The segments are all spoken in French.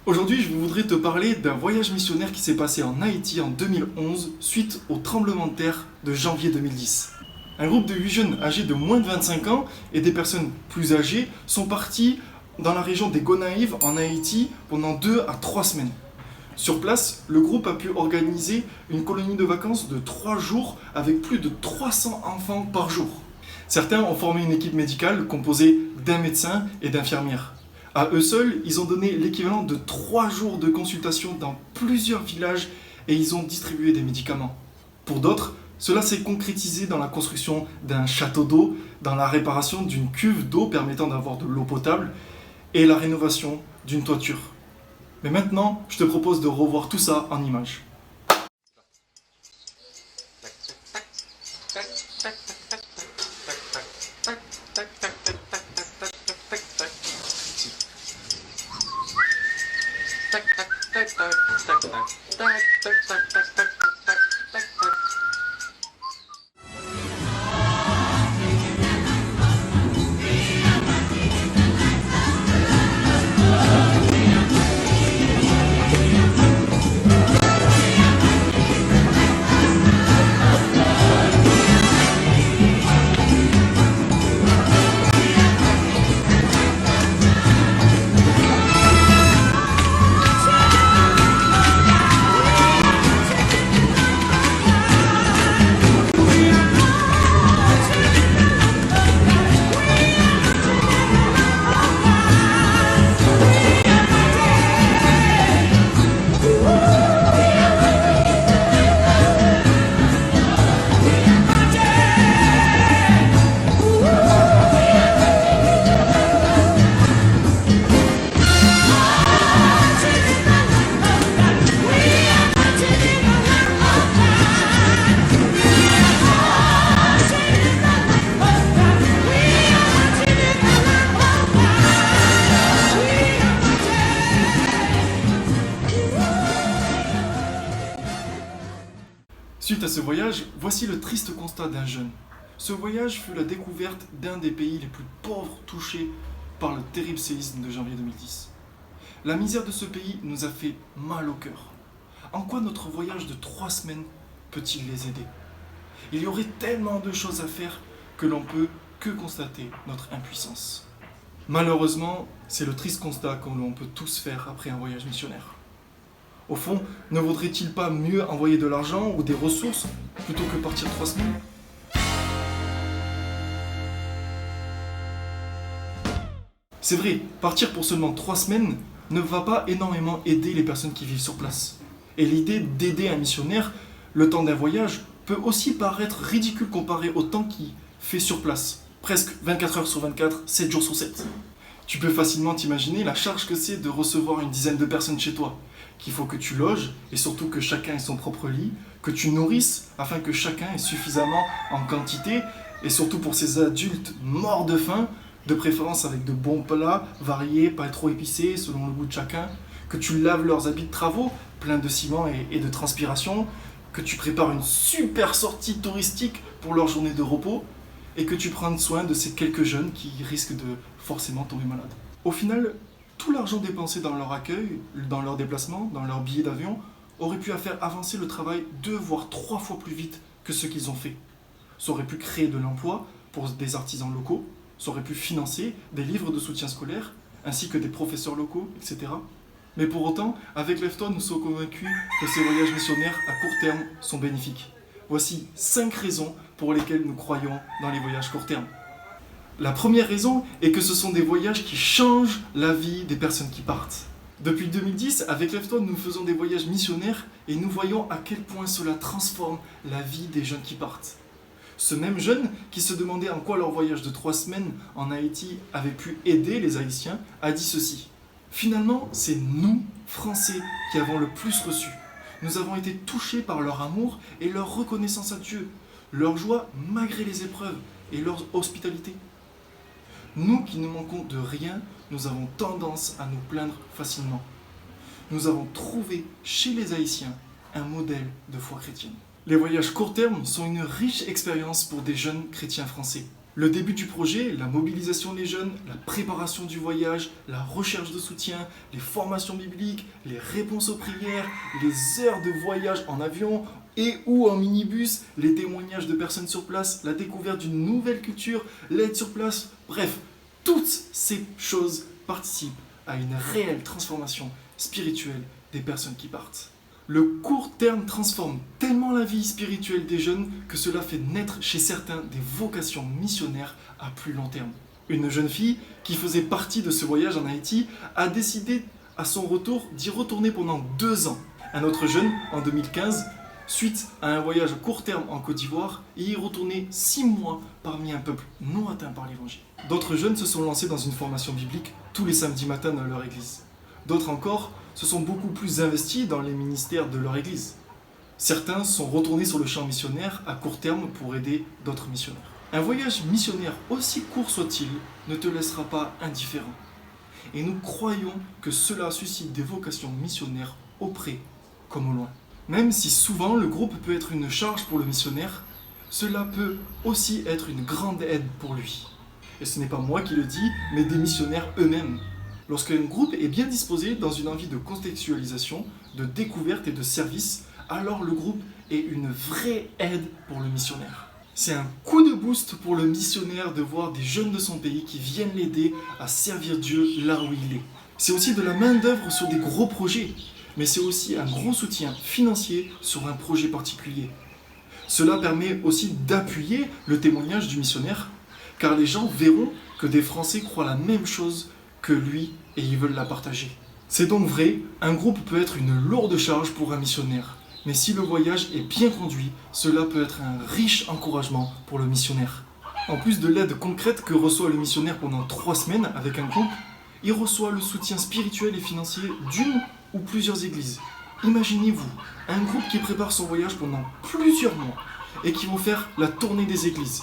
Aujourd'hui, je voudrais te parler d'un voyage missionnaire qui s'est passé en Haïti en 2011 suite au tremblement de terre de janvier 2010. Un groupe de 8 jeunes âgés de moins de 25 ans et des personnes plus âgées sont partis dans la région des Gonaïves en Haïti pendant 2 à 3 semaines. Sur place, le groupe a pu organiser une colonie de vacances de 3 jours avec plus de 300 enfants par jour. Certains ont formé une équipe médicale composée d'un médecin et d'infirmières. À eux seuls, ils ont donné l'équivalent de 3 jours de consultation dans plusieurs villages et ils ont distribué des médicaments. Pour d'autres, cela s'est concrétisé dans la construction d'un château d'eau, dans la réparation d'une cuve d'eau permettant d'avoir de l'eau potable et la rénovation d'une toiture. Mais maintenant, je te propose de revoir tout ça en images. Suite à ce voyage, voici le triste constat d'un jeune. Ce voyage fut la découverte d'un des pays les plus pauvres touchés par le terrible séisme de janvier 2010. La misère de ce pays nous a fait mal au cœur. En quoi notre voyage de 3 semaines peut-il les aider? Il y aurait tellement de choses à faire que l'on peut que constater notre impuissance. Malheureusement, c'est le triste constat que l'on peut tous faire après un voyage missionnaire. Au fond, ne vaudrait-il pas mieux envoyer de l'argent ou des ressources plutôt que partir 3 semaines? C'est vrai, partir pour seulement 3 semaines ne va pas énormément aider les personnes qui vivent sur place. Et l'idée d'aider un missionnaire, le temps d'un voyage, peut aussi paraître ridicule comparé au temps qu'il fait sur place. Presque 24 heures sur 24, 7 jours sur 7. Tu peux facilement t'imaginer la charge que c'est de recevoir une dizaine de personnes chez toi, qu'il faut que tu loges et surtout que chacun ait son propre lit, que tu nourrisses afin que chacun ait suffisamment en quantité et surtout pour ces adultes morts de faim, de préférence avec de bons plats variés, pas trop épicés selon le goût de chacun, que tu laves leurs habits de travaux pleins de ciment et de transpiration, que tu prépares une super sortie touristique pour leur journée de repos et que tu prennes soin de ces quelques jeunes qui risquent de forcément tomber malades. Au final, tout l'argent dépensé dans leur accueil, dans leur déplacement, dans leurs billets d'avion, aurait pu faire avancer le travail 2 voire 3 fois plus vite que ce qu'ils ont fait. Ça aurait pu créer de l'emploi pour des artisans locaux, ça aurait pu financer des livres de soutien scolaire, ainsi que des professeurs locaux, etc. Mais pour autant, avec Lève-toi, nous sommes convaincus que ces voyages missionnaires à court terme sont bénéfiques. Voici 5 raisons pour lesquelles nous croyons dans les voyages court terme. La première raison est que ce sont des voyages qui changent la vie des personnes qui partent. Depuis 2010, avec Lève-toi, nous faisons des voyages missionnaires et nous voyons à quel point cela transforme la vie des jeunes qui partent. Ce même jeune qui se demandait en quoi leur voyage de 3 semaines en Haïti avait pu aider les Haïtiens a dit ceci. Finalement, c'est nous, Français, qui avons le plus reçu. Nous avons été touchés par leur amour et leur reconnaissance à Dieu, leur joie malgré les épreuves et leur hospitalité. Nous qui ne manquons de rien, nous avons tendance à nous plaindre facilement. Nous avons trouvé chez les Haïtiens un modèle de foi chrétienne. Les voyages court terme sont une riche expérience pour des jeunes chrétiens français. Le début du projet, la mobilisation des jeunes, la préparation du voyage, la recherche de soutien, les formations bibliques, les réponses aux prières, les heures de voyage en avion et ou en minibus, les témoignages de personnes sur place, la découverte d'une nouvelle culture, l'aide sur place, bref, toutes ces choses participent à une réelle transformation spirituelle des personnes qui partent. Le court terme transforme tellement la vie spirituelle des jeunes que cela fait naître chez certains des vocations missionnaires à plus long terme. Une jeune fille qui faisait partie de ce voyage en Haïti a décidé à son retour d'y retourner pendant 2 ans. Un autre jeune, en 2015, suite à un voyage à court terme en Côte d'Ivoire, y est retourné 6 mois parmi un peuple non atteint par l'évangile. D'autres jeunes se sont lancés dans une formation biblique tous les samedis matins dans leur église. D'autres encore se sont beaucoup plus investis dans les ministères de leur église. Certains sont retournés sur le champ missionnaire à court terme pour aider d'autres missionnaires. Un voyage missionnaire, aussi court soit-il, ne te laissera pas indifférent. Et nous croyons que cela suscite des vocations missionnaires au près comme au loin. Même si souvent le groupe peut être une charge pour le missionnaire, cela peut aussi être une grande aide pour lui. Et ce n'est pas moi qui le dis, mais des missionnaires eux-mêmes. Lorsqu'un groupe est bien disposé dans une envie de contextualisation, de découverte et de service, alors le groupe est une vraie aide pour le missionnaire. C'est un coup de boost pour le missionnaire de voir des jeunes de son pays qui viennent l'aider à servir Dieu là où il est. C'est aussi de la main-d'œuvre sur des gros projets, mais c'est aussi un gros soutien financier sur un projet particulier. Cela permet aussi d'appuyer le témoignage du missionnaire, car les gens verront que des Français croient la même chose que lui et ils veulent la partager. C'est donc vrai, un groupe peut être une lourde charge pour un missionnaire, mais si le voyage est bien conduit, cela peut être un riche encouragement pour le missionnaire. En plus de l'aide concrète que reçoit le missionnaire pendant 3 semaines avec un groupe, il reçoit le soutien spirituel et financier d'une ou plusieurs églises. Imaginez-vous, un groupe qui prépare son voyage pendant plusieurs mois et qui vont faire la tournée des églises.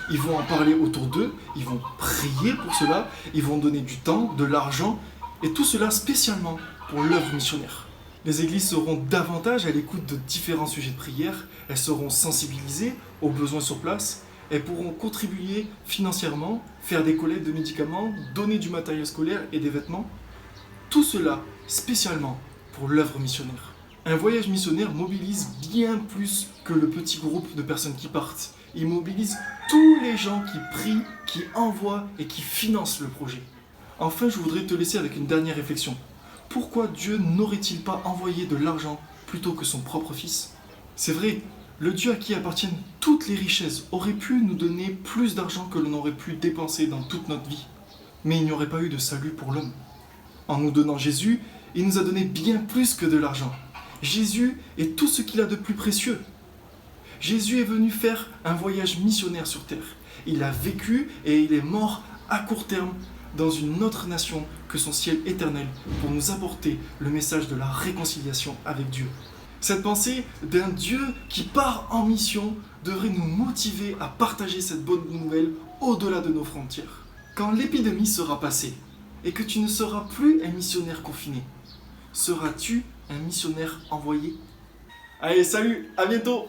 Ils vont en parler autour d'eux, ils vont prier pour cela, ils vont donner du temps, de l'argent, et tout cela spécialement pour l'œuvre missionnaire. Les églises seront davantage à l'écoute de différents sujets de prière, elles seront sensibilisées aux besoins sur place, elles pourront contribuer financièrement, faire des collectes de médicaments, donner du matériel scolaire et des vêtements. Tout cela spécialement pour l'œuvre missionnaire. Un voyage missionnaire mobilise bien plus que le petit groupe de personnes qui partent. Il mobilise tous les gens qui prient, qui envoient et qui financent le projet. Enfin, je voudrais te laisser avec une dernière réflexion. Pourquoi Dieu n'aurait-il pas envoyé de l'argent plutôt que son propre Fils ? C'est vrai, le Dieu à qui appartiennent toutes les richesses aurait pu nous donner plus d'argent que l'on aurait pu dépenser dans toute notre vie. Mais il n'y aurait pas eu de salut pour l'homme. En nous donnant Jésus, il nous a donné bien plus que de l'argent. Jésus est tout ce qu'il a de plus précieux. Jésus est venu faire un voyage missionnaire sur terre. Il a vécu et il est mort à court terme dans une autre nation que son ciel éternel pour nous apporter le message de la réconciliation avec Dieu. Cette pensée d'un Dieu qui part en mission devrait nous motiver à partager cette bonne nouvelle au-delà de nos frontières. Quand l'épidémie sera passée et que tu ne seras plus un missionnaire confiné, seras-tu un missionnaire envoyé ? Allez, salut, à bientôt!